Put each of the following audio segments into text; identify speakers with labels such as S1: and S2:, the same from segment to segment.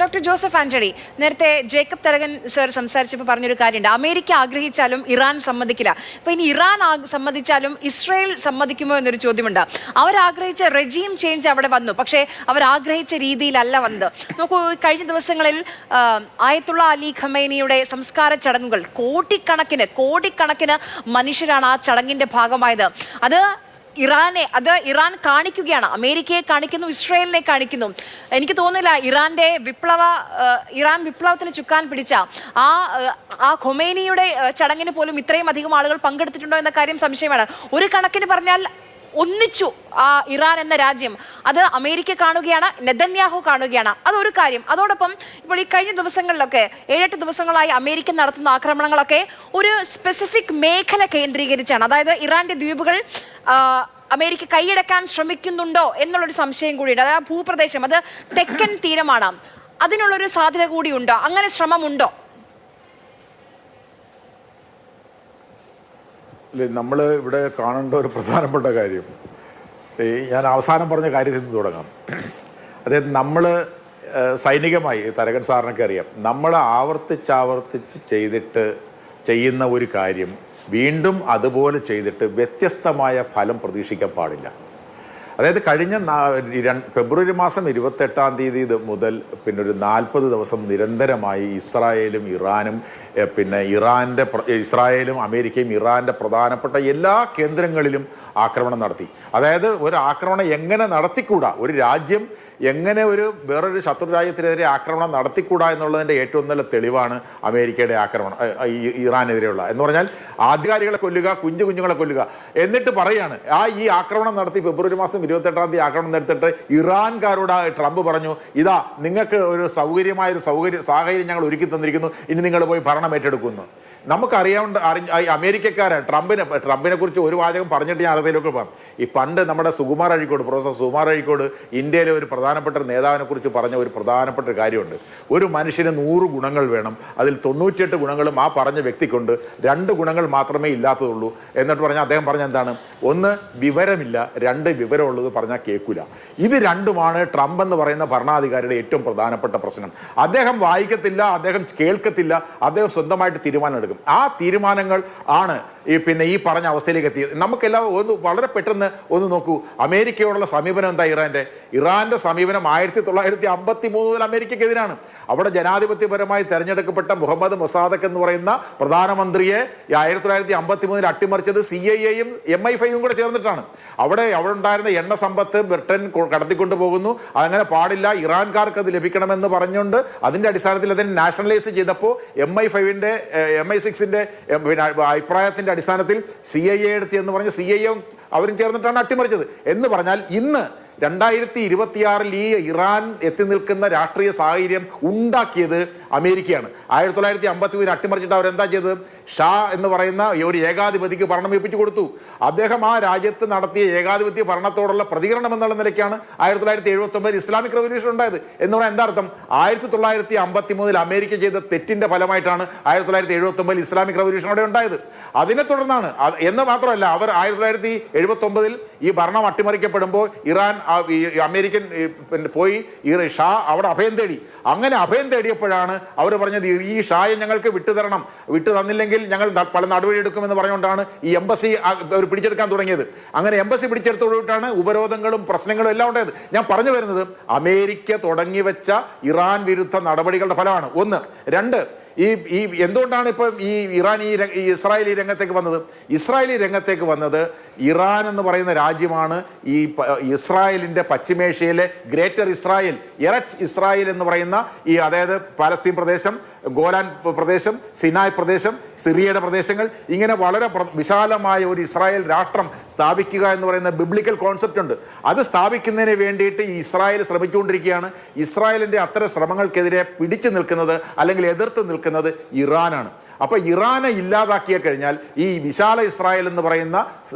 S1: Doctor Joseph Antony, നേരത്തെ Jacob Tharakan sir സംസാരിച്ചപ്പോൾ പറഞ്ഞൊരു കാര്യമുണ്ട്, അമേരിക്ക ആഗ്രഹിച്ചാലും ഇറാൻ സമ്മതിക്കില്ല. അപ്പൊ ഇനി ഇറാൻ സമ്മതിച്ചാലും ഇസ്രയേൽ സമ്മതിക്കുമോ എന്നൊരു ചോദ്യമുണ്ട്. അവരാഗ്രഹിച്ച റെജീം ചേഞ്ച് അവിടെ വന്നു, പക്ഷേ അവരാഗ്രഹിച്ച രീതിയിലല്ല വന്നത്. നോക്കൂ, കഴിഞ്ഞ ദിവസങ്ങളിൽ ആയത്തുള്ള അലി ഖമേനിയുടെ സംസ്കാര ചടങ്ങുകൾ കോടിക്കണക്കിന് മനുഷ്യരാണ് ആ ചടങ്ങിന്റെ ഭാഗമായത്. ഇറാൻ കാണിക്കുകയാണ്, അമേരിക്കയെ കാണിക്കുന്നു, ഇസ്രയേലിനെ കാണിക്കുന്നു. എനിക്ക് തോന്നുന്നില്ല ഇറാൻ വിപ്ലവത്തിന് ചുക്കാൻ പിടിച്ച ആ ഖൊമേനിയുടെ ചടങ്ങിന് പോലും ഇത്രയും അധികം ആളുകൾ പങ്കെടുത്തിട്ടുണ്ടോ എന്ന കാര്യം സംശയമാണ്. ഒരു കണക്കിന് പറഞ്ഞാൽ ഒന്നിച്ചു ആ ഇറാൻ എന്ന രാജ്യം, അത് അമേരിക്ക കാണുകയാണ്, നെതന്യാഹു കാണുകയാണ്. അതൊരു കാര്യം. അതോടൊപ്പം ഇപ്പോൾ ഈ കഴിഞ്ഞ ദിവസങ്ങളിലൊക്കെ 7-8 ദിവസങ്ങളായി അമേരിക്ക നടത്തുന്ന ആക്രമണങ്ങളൊക്കെ ഒരു സ്പെസിഫിക് മേഖല കേന്ദ്രീകരിച്ചാണ്. അതായത് ഇറാന്റെ ദ്വീപുകൾ അമേരിക്ക കൈയടക്കാൻ ശ്രമിക്കുന്നുണ്ടോ എന്നുള്ളൊരു സംശയം കൂടിയുണ്ട്. അതായത് ഭൂപ്രദേശം, അത് തെക്കൻ തീരമാണ്, അതിനുള്ളൊരു സാധ്യത കൂടിയുണ്ടോ? അങ്ങനെ ശ്രമമുണ്ടോ?
S2: നമ്മൾ ഇവിടെ കാണേണ്ട ഒരു പ്രധാനപ്പെട്ട കാര്യം, ഞാൻ അവസാനം പറഞ്ഞ കാര്യത്തിൽ നിന്ന് തുടങ്ങാം. അതായത് നമ്മൾ സൈനികമായി, തരകൻ സാറിനൊക്കെ അറിയാം, നമ്മൾ ആവർത്തിച്ച് ചെയ്യുന്ന ഒരു കാര്യം വീണ്ടും അതുപോലെ ചെയ്തിട്ട് വ്യത്യസ്തമായ ഫലം പ്രതീക്ഷിക്കാൻ പാടില്ല. അതായത് കഴിഞ്ഞ ഫെബ്രുവരി മാസം 28-ാം തീയതി മുതൽ പിന്നെ ഒരു 40 ദിവസം നിരന്തരമായി ഇസ്രായേലും ഇറാനും ഇസ്രായേലും അമേരിക്കയും ഇറാൻ്റെ പ്രധാനപ്പെട്ട എല്ലാ കേന്ദ്രങ്ങളിലും ആക്രമണം നടത്തി. അതായത് ഒരു ആക്രമണം എങ്ങനെ നടത്തിക്കൂടാ, ഒരു രാജ്യം എങ്ങനെ വേറൊരു ശത്രു രാജ്യത്തിനെതിരെ ആക്രമണം നടത്തിക്കൂടാ എന്നുള്ളതിൻ്റെ ഏറ്റവും നല്ല തെളിവാണ് അമേരിക്കയുടെ ആക്രമണം ഇറാനെതിരെയുള്ള. എന്ന് പറഞ്ഞാൽ ആധികാരികളെ കൊല്ലുക, കുഞ്ഞുങ്ങളെ കൊല്ലുക, എന്നിട്ട് പറയാണ് ഈ ആക്രമണം നടത്തി ഫെബ്രുവരി മാസം 28-ാം തീയതി ആക്രമണം നടത്തിയിട്ട് ഇറാൻകാരോട് ട്രംപ് പറഞ്ഞു, ഇതാ നിങ്ങൾക്ക് ഒരു സാഹചര്യം ഞങ്ങൾ ഒരുക്കി തന്നിരിക്കുന്നു, ഇനി നിങ്ങൾ പോയി ഭരണം ഏറ്റെടുക്കുന്നു. അമേരിക്കക്കാരാണ് ട്രംപിനെ കുറിച്ച് ഒരു വാചകം പറഞ്ഞിട്ട് ഞാൻ അതിലേക്ക് പോകാം. ഈ പണ്ട് നമ്മുടെ പ്രൊഫസർ സുകുമാർ അഴീക്കോട് ഇന്ത്യയിലെ ഒരു പ്രധാനപ്പെട്ട നേതാവിനെ കുറിച്ച് പറഞ്ഞ ഒരു പ്രധാനപ്പെട്ട കാര്യമുണ്ട്. ഒരു മനുഷ്യന് 100 ഗുണങ്ങൾ വേണം, അതിൽ 98 ഗുണങ്ങളും ആ പറഞ്ഞ വ്യക്തിക്കുണ്ട്, 2 ഗുണങ്ങൾ മാത്രമേ ഇല്ലാത്തതുള്ളൂ എന്നിട്ട് പറഞ്ഞാൽ അദ്ദേഹം പറഞ്ഞ എന്താണ്? 1 വിവരമില്ല, 2 വിവരമുള്ളത് പറഞ്ഞാൽ കേൾക്കില്ല. ഇത് രണ്ടുമാണ് ട്രംപ് എന്ന് പറയുന്ന ഭരണാധികാരിയുടെ ഏറ്റവും പ്രധാനപ്പെട്ട പ്രശ്നം. അദ്ദേഹം വായിക്കത്തില്ല, അദ്ദേഹം കേൾക്കത്തില്ല, അദ്ദേഹം സ്വന്തമായിട്ട് തീരുമാനം എടുക്കും. ആ തീരുമാനങ്ങൾ ആണ് ഈ പറഞ്ഞ അവസ്ഥയിലേക്ക് എത്തിയത്. നമുക്കെല്ലാം വളരെ പെട്ടെന്ന് നോക്കൂ, അമേരിക്കയോടുള്ള സമീപനം എന്താ? ഇറാന്റെ സമീപനം 1953 മുതൽ അമേരിക്കക്കെതിരാണ്. അവിടെ ജനാധിപത്യപരമായി തെരഞ്ഞെടുക്കപ്പെട്ട മുഹമ്മദ് മൊസാദക് എന്ന് പറയുന്ന പ്രധാനമന്ത്രിയെ 1953 അട്ടിമറിച്ചത് CIA-യും MI5-ഉം കൂടെ ചേർന്നിട്ടാണ്. അവിടെ ഉണ്ടായിരുന്ന എണ്ണ സമ്പത്ത് ബ്രിട്ടൻ കടത്തിക്കൊണ്ടു പോകുന്നു, അതങ്ങനെ പാടില്ല, ഇറാൻകാർക്ക് അത് ലഭിക്കണമെന്ന് പറഞ്ഞുകൊണ്ട് അതിന്റെ അടിസ്ഥാനത്തിൽ അതിനെ നാഷണലൈസ് ചെയ്തപ്പോൾ MI6-ന്റെ അഭിപ്രായത്തിന്റെ അടിസ്ഥാനത്തിൽ CIA എടുത്തി എന്ന് പറഞ്ഞ് CIA അവരും ചേർന്നിട്ടാണ് അട്ടിമറിച്ചത്. എന്ന് പറഞ്ഞാൽ ഇന്ന് 2026 ഈ ഇറാൻ എത്തി നിൽക്കുന്ന രാഷ്ട്രീയ സാഹചര്യം ഉണ്ടാക്കിയത് അമേരിക്കയാണ്. 1953 അട്ടിമറിച്ചിട്ട് അവരെന്താ ചെയ്തത്? ഷാ എന്ന് പറയുന്ന ഒരു ഏകാധിപതിക്ക് ഭരണം ഏൽപ്പിച്ചു കൊടുത്തു. അദ്ദേഹം ആ രാജ്യത്ത് നടത്തിയ ഏകാധിപത്യ ഭരണത്തോടുള്ള പ്രതികരണം എന്നുള്ള നിലയ്ക്കാണ് 1979 ഇസ്ലാമിക് റവല്യൂഷൻ ഉണ്ടായത്. എന്ന് പറഞ്ഞാൽ എന്താ അർത്ഥം? 1953 അമേരിക്ക ചെയ്ത തെറ്റിന്റെ ഫലമായിട്ടാണ് 1979 ഇസ്ലാമിക് റവല്യൂഷൻ അവിടെ ഉണ്ടായത്. അതിനെ തുടർന്നാണ്. എന്ന് മാത്രമല്ല, അവർ 1979 ഈ ഭരണം അട്ടിമറിക്കപ്പെടുമ്പോൾ ഇറാൻ അമേരിക്കൻ പോയി ഷാ അവിടെ അഭയം തേടി. അങ്ങനെ അഭയം തേടിയപ്പോഴാണ് അവർ പറഞ്ഞത് ഈ ഷായെ ഞങ്ങൾക്ക് വിട്ടു തന്നില്ലെങ്കിൽ ഞങ്ങൾ പല നടപടിയെടുക്കുമെന്ന് പറഞ്ഞുകൊണ്ടാണ് ഈ എംബസി അവർ പിടിച്ചെടുക്കാൻ തുടങ്ങിയത്. അങ്ങനെ എംബസി പിടിച്ചെടുത്തോട്ടാണ് ഉപരോധങ്ങളും പ്രശ്നങ്ങളും എല്ലാം ഉണ്ടായത്. ഞാൻ പറഞ്ഞു വരുന്നത് അമേരിക്ക തുടങ്ങി വെച്ച ഇറാൻ വിരുദ്ധ നടപടികളുടെ ഫലമാണ്. 1. 2, എന്തുകൊണ്ടാണ് ഇപ്പം ഇസ്രായേൽ ഈ രംഗത്തേക്ക് വന്നത്? ഇസ്രായേലി രംഗത്തേക്ക് വന്നത് ഇറാൻ എന്ന് പറയുന്ന രാജ്യമാണ് ഇസ്രായേലിന്റെ പശ്ചിമേഷ്യയിലെ ഗ്രേറ്റർ ഇസ്രായേൽ, എററ്റ്സ് ഇസ്രായേൽ എന്ന് പറയുന്ന അതായത് പാലസ്തീൻ പ്രദേശം, ഗോലാൻ പ്രദേശം, സിനായ് പ്രദേശം, സിറിയയുടെ പ്രദേശങ്ങൾ, ഇങ്ങനെ വളരെ വിശാലമായ ഒരു ഇസ്രായേൽ രാഷ്ട്രം സ്ഥാപിക്കുക എന്ന് പറയുന്ന ബിബ്ലിക്കൽ കോൺസെപ്റ്റ് ഉണ്ട്. അത് സ്ഥാപിക്കുന്നതിന് വേണ്ടിയിട്ട് ഇസ്രായേൽ ശ്രമിച്ചുകൊണ്ടിരിക്കുകയാണ്. ഇസ്രായേലിന്റെ അത്തരം ശ്രമങ്ങൾക്കെതിരെ പിടിച്ചു നിൽക്കുന്നത് അല്ലെങ്കിൽ എതിർത്ത് നിൽക്കുന്നത് ഇറാനാണ്. അപ്പോൾ ഇറാനെ ഇല്ലാതാക്കിയ കഴിഞ്ഞാൽ ഈ വിശാല ഇസ്രായേൽ എന്ന് പറയുന്ന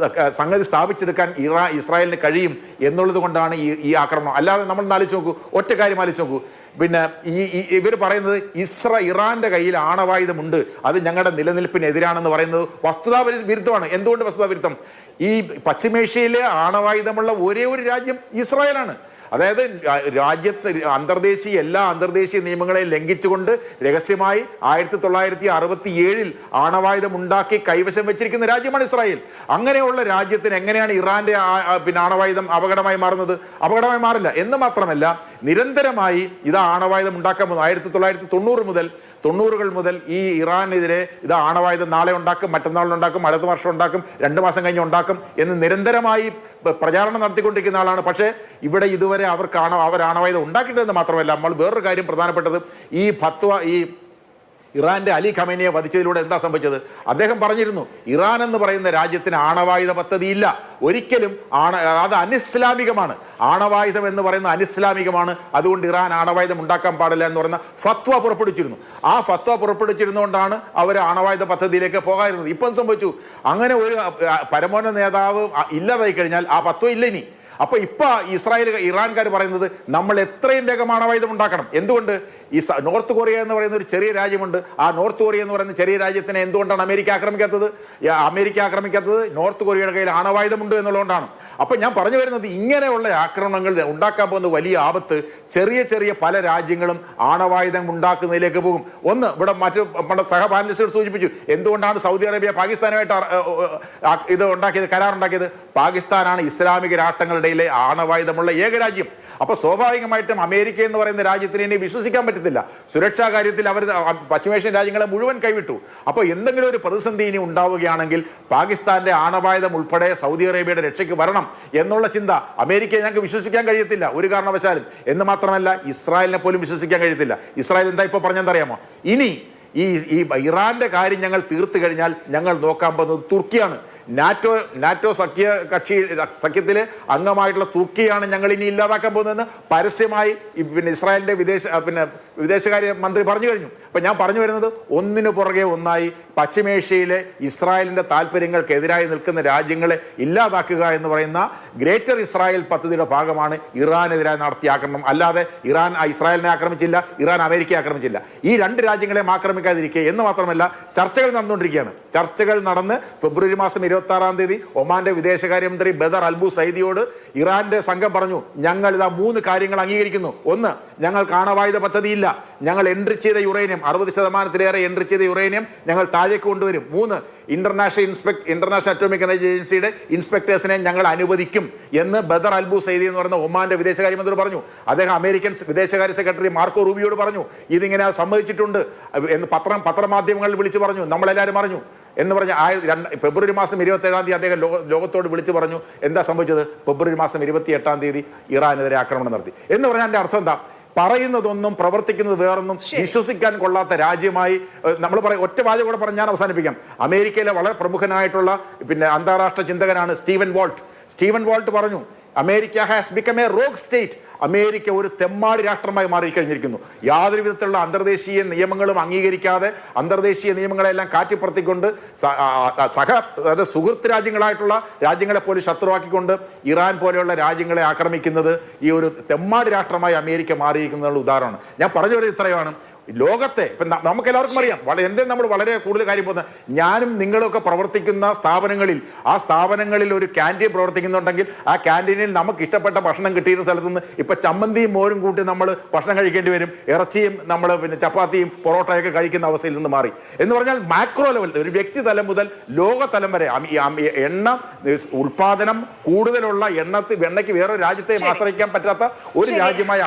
S2: സംഗതി സ്ഥാപിച്ചെടുക്കാൻ ഇസ്രായേലിന് കഴിയും എന്നുള്ളത് കൊണ്ടാണ് ഈ ആക്രമണം. അല്ലാതെ നമ്മൾ ആലോചിച്ച് നോക്കൂ, ഒറ്റ കാര്യം ആലോചിച്ച് നോക്കൂ. പിന്നെ ഇവർ പറയുന്നത് ഇറാന്റെ കയ്യിൽ ആണവായുധമുണ്ട്, അത് ഞങ്ങളുടെ നിലനിൽപ്പിനെതിരാണെന്ന് പറയുന്നത് വസ്തുതാ വിരുദ്ധമാണ്. എന്തുകൊണ്ട് വസ്തുതാ വിരുദ്ധം? ഈ പശ്ചിമേഷ്യയിലെ ആണവായുധമുള്ള ഒരേ ഒരു രാജ്യം ഇസ്രായേലാണ്. അതായത് രാജ്യത്ത് എല്ലാ അന്തർദേശീയ നിയമങ്ങളെയും ലംഘിച്ചുകൊണ്ട് രഹസ്യമായി 1967 ആണവായുധം ഉണ്ടാക്കി കൈവശം വെച്ചിരിക്കുന്ന രാജ്യമാണ് ഇസ്രായേൽ. അങ്ങനെയുള്ള രാജ്യത്തിന് എങ്ങനെയാണ് ഇറാന്റെ പിന്നെ ആണവായുധം അപകടമായി മാറുന്നത്? അപകടമായി മാറില്ല. എന്ന് മാത്രമല്ല, നിരന്തരമായി ഇത് ആണവായുധം ഉണ്ടാക്കാൻ പോകുന്നു. 1990 മുതൽ ഈ ഇറാനെതിരെ ഇത് ആണവായുധം നാളെ ഉണ്ടാക്കും, മറ്റന്നാളുണ്ടാക്കും, അടുത്ത വർഷം ഉണ്ടാക്കും, 2 മാസം കഴിഞ്ഞ് ഉണ്ടാക്കും എന്ന് നിരന്തരമായി പ്രചാരണം നടത്തിക്കൊണ്ടിരിക്കുന്ന ആളാണ്. പക്ഷേ ഇവിടെ ഇതുവരെ അവർ ആണവായുധം ഉണ്ടാക്കിയിട്ടെന്ന് മാത്രമല്ല, നമ്മൾ വേറൊരു കാര്യം പ്രധാനപ്പെട്ടത്, ഈ ഫത്വ ഇറാന്റെ അലി ഖമേനിയെ വധിച്ചതിലൂടെ എന്താ സംഭവിച്ചത്? അദ്ദേഹം പറഞ്ഞിരുന്നു, ഇറാൻ എന്ന് പറയുന്ന രാജ്യത്തിന് ആണവായുധ പദ്ധതിയില്ല, ഒരിക്കലും അത് അനിസ്ലാമികമാണ്, ആണവായുധം എന്ന് പറയുന്നത് അനിസ്ലാമികമാണ്, അതുകൊണ്ട് ഇറാൻ ആണവായുധം ഉണ്ടാക്കാൻ പാടില്ല എന്ന് പറയുന്ന ഫത്വ പുറപ്പെടുവിച്ചിരുന്നു. ആ ഫത്വ പുറപ്പെടുവിച്ചിരുന്നുകൊണ്ടാണ് അവർ ആണവായുധ പദ്ധതിയിലേക്ക് പോകാതിരുന്നത്. ഇപ്പം സംഭവിച്ചു, അങ്ങനെ ഒരു പരമോന്നത നേതാവ് ഇല്ലാതായി കഴിഞ്ഞാൽ ആ ഫത്വ ഇല്ല ഇനി. അപ്പൊ ഇറാൻകാർ പറയുന്നത് നമ്മൾ എത്രയും വേഗം ആണവായുധം ഉണ്ടാക്കണം. എന്തുകൊണ്ട്? ഈ നോർത്ത് കൊറിയ എന്ന് പറയുന്ന ഒരു ചെറിയ രാജ്യമുണ്ട്. ആ നോർത്ത് കൊറിയ എന്ന് പറയുന്ന ചെറിയ രാജ്യത്തിനെ എന്തുകൊണ്ടാണ് അമേരിക്ക ആക്രമിക്കാത്തത്? നോർത്ത് കൊറിയയുടെ കയ്യിൽ ആണവായുധമുണ്ട് എന്നുള്ളതുകൊണ്ടാണ്. അപ്പൊ ഞാൻ പറഞ്ഞു വരുന്നത്, ഇങ്ങനെയുള്ള ആക്രമണങ്ങൾ ഉണ്ടാക്കാൻ പോകുന്ന വലിയ ആപത്ത് ചെറിയ ചെറിയ പല രാജ്യങ്ങളും ആണവായുധം ഉണ്ടാക്കുന്നതിലേക്ക് പോകും. ഒന്ന്, ഇവിടെ നമ്മുടെ സഹ പാനലിസ്റ്റുകൾ സൂചിപ്പിച്ചു, എന്തുകൊണ്ടാണ് സൗദി അറേബ്യ പാകിസ്ഥാനുമായിട്ട് ഇത് ഉണ്ടാക്കിയത്, കരാറുണ്ടാക്കിയത്? പാകിസ്ഥാനാണ് ഇസ്ലാമിക രാഷ്ട്രങ്ങളുടെ ആണവായുധമുള്ള ഏക രാജ്യം. അപ്പൊ സ്വാഭാവികമായിട്ടും അമേരിക്ക എന്ന് പറയുന്ന രാജ്യത്തിന് ഇനി വിശ്വസിക്കാൻ പറ്റത്തില്ല. സുരക്ഷാ കാര്യത്തിൽ അവർ പശ്ചിമേഷ്യൻ രാജ്യങ്ങളെ മുഴുവൻ കൈവിട്ടു. അപ്പോൾ എന്തെങ്കിലും ഒരു പ്രതിസന്ധി ഇനി ഉണ്ടാവുകയാണെങ്കിൽ പാകിസ്ഥാന്റെ ആണവായുധം ഉൾപ്പെടെ സൗദി അറേബ്യയുടെ രക്ഷയ്ക്ക് വരണം എന്നുള്ള ചിന്ത അമേരിക്കയെ ഞങ്ങൾക്ക് വിശ്വസിക്കാൻ കഴിയത്തില്ല ഒരു കാരണവശാലും. എന്ന് മാത്രമല്ല, ഇസ്രായേലിനെ പോലും വിശ്വസിക്കാൻ കഴിയത്തില്ല. ഇസ്രായേൽ എന്താ ഇപ്പോൾ പറഞ്ഞെന്തറിയാമോ? ഇനി ഈ ഇറാന്റെ കാര്യം ഞങ്ങൾ തീർത്തു കഴിഞ്ഞാൽ ഞങ്ങൾ നോക്കാൻ പോകുന്നത് തുർക്കിയാണ്. നാറ്റോ സഖ്യത്തിലെ അംഗമായിട്ടുള്ള തുർക്കിയാണ് ഞങ്ങൾ ഇനി ഇല്ലാതാക്കാൻ പോകുന്നതെന്ന് പരസ്യമായി ഇസ്രായേലിന്റെ വിദേശകാര്യ മന്ത്രി പറഞ്ഞു കഴിഞ്ഞു. അപ്പം ഞാൻ പറഞ്ഞു വരുന്നത്, ഒന്നിനു പുറകെ ഒന്നായി പശ്ചിമേഷ്യയിലെ ഇസ്രായേലിന്റെ താല്പര്യങ്ങൾക്കെതിരായി നിൽക്കുന്ന രാജ്യങ്ങളെ ഇല്ലാതാക്കുക എന്ന് പറയുന്ന ഗ്രേറ്റർ ഇസ്രായേൽ പദ്ധതിയുടെ ഭാഗമാണ് ഇറാനെതിരായി നടത്തിയ ആക്രമണം. അല്ലാതെ ഇറാൻ ഇസ്രായേലിനെ ആക്രമിച്ചില്ല, ഇറാൻ അമേരിക്കയെ ആക്രമിച്ചില്ല. ഈ 2 രാജ്യങ്ങളെയും ആക്രമിക്കാതിരിക്കുക. എന്ന് മാത്രമല്ല, ചർച്ചകൾ നടന്നുകൊണ്ടിരിക്കുകയാണ്. ചർച്ചകൾ നടന്ന് ഫെബ്രുവരി മാസം 26-ാം തീയതി ഒമാന്റെ വിദേശകാര്യമന്ത്രി ബദർ അൽബു സൈദിയോട് ഇറാന്റെ സംഘം പറഞ്ഞു, ഞങ്ങൾ ഇതാ 3 കാര്യങ്ങൾ അംഗീകരിക്കുന്നു. ഒന്ന്, ഞങ്ങൾക്ക് ആണവായുധ പദ്ധതിയില്ല, ഞങ്ങൾ എൻട്രി ചെയ്ത യുറേനിയം 60%-ലേറെ എൻട്രി ചെയ്ത യുറേനിയം ഞങ്ങൾ താഴേക്ക് കൊണ്ടുവരും. 3, ഇന്റർനാഷണൽ അറ്റോമിക് എനർജി ഏജൻസിയുടെ ഇൻസ്പെക്ടേഴ്സിനെ ഞങ്ങൾ അനുവദിക്കും എന്ന് ബദർ അൽബു സൈദി എന്ന് പറയുന്ന ഒമാന്റെ വിദേശകാര്യമന്ത്രി പറഞ്ഞു. അദ്ദേഹം അമേരിക്കൻ വിദേശകാര്യ സെക്രട്ടറി മാർക്കോ റൂബിയോട് പറഞ്ഞു, ഇതിങ്ങനെ സമ്മതിച്ചിട്ടുണ്ട് എന്ന് പത്രമാധ്യമങ്ങളിൽ വിളിച്ചു പറഞ്ഞു, നമ്മളെല്ലാവരും അറിഞ്ഞു എന്ന് പറഞ്ഞ ഫെബ്രുവരി മാസം 27-ാം തീയതി അദ്ദേഹം ലോകത്തോട് വിളിച്ചു പറഞ്ഞു. എന്താ സംഭവിച്ചത്? ഫെബ്രുവരി മാസം 28-ാം തീയതി ഇറാനെതിരെ ആക്രമണം നടത്തി. എന്ന് പറഞ്ഞാൽ എൻ്റെ അർത്ഥം എന്താ? പറയുന്നതൊന്നും പ്രവർത്തിക്കുന്നത് വേറൊന്നും, വിശ്വസിക്കാൻ കൊള്ളാത്ത രാജ്യമായി നമ്മൾ പറയും. ഒറ്റ വാചകം കൂടെ പറഞ്ഞ് ഞാൻ അവസാനിപ്പിക്കാം. അമേരിക്കയിലെ വളരെ പ്രമുഖനായിട്ടുള്ള അന്താരാഷ്ട്ര ചിന്തകനാണ് സ്റ്റീവൻ വോൾട്ട് പറഞ്ഞു, America has become A rogue state. America ഒരു തെമ്മാടി രാഷ്ട്രമായി മാറിക്കഴിഞ്ഞിരിക്കുന്നു. യാതൊരു വിധത്തിലുള്ള അന്തർദേശീയ നിയമങ്ങളും അംഗീകരിക്കാതെ അന്തർദേശീയ നിയമങ്ങളെല്ലാം കാറ്റിപ്പുറത്തിക്കൊണ്ട് അതായത് സുഹൃത്ത് രാജ്യങ്ങളായിട്ടുള്ള രാജ്യങ്ങളെ പോലും ശത്രുവാക്കിക്കൊണ്ട് ഇറാൻ പോലെയുള്ള രാജ്യങ്ങളെ ആക്രമിക്കുന്നത് ഈ ഒരു തെമ്മാടി രാഷ്ട്രമായി അമേരിക്ക മാറിയിരിക്കുന്നതിനുള്ള ഉദാഹരണമാണ്. ഞാൻ പറഞ്ഞു വരുന്നത് ഇത്രയാണ്. ലോകത്തെ ഇപ്പം നമുക്ക് എല്ലാവർക്കും അറിയാം, നമ്മൾ വളരെ കൂടുതൽ കാര്യം പോകുന്നത്, ഞാനും നിങ്ങളൊക്കെ പ്രവർത്തിക്കുന്ന സ്ഥാപനങ്ങളിൽ, ആ സ്ഥാപനങ്ങളിൽ ഒരു ക്യാൻറ്റീൻ പ്രവർത്തിക്കുന്നുണ്ടെങ്കിൽ ആ ക്യാൻറ്റീനിൽ നമുക്ക് ഇഷ്ടപ്പെട്ട ഭക്ഷണം കിട്ടിയിരുന്ന സ്ഥലത്ത് നിന്ന് ഇപ്പം ചമ്മന്തിയും മോരും കൂട്ടി നമ്മൾ ഭക്ഷണം കഴിക്കേണ്ടി വരും. ഇറച്ചിയും നമ്മൾ ചപ്പാത്തിയും പൊറോട്ടയൊക്കെ കഴിക്കുന്ന അവസ്ഥയിൽ നിന്ന് മാറി. എന്ന് പറഞ്ഞാൽ മാക്രോ ലെവൽ, ഒരു വ്യക്തിതലം മുതൽ ലോകതലം വരെ എണ്ണ ഉൽപാദനം കൂടുതലുള്ള എണ്ണയ്ക്ക് വേറൊരു രാജ്യത്തെയും ആശ്രയിക്കാൻ പറ്റാത്ത ഒരു രാജ്യമായ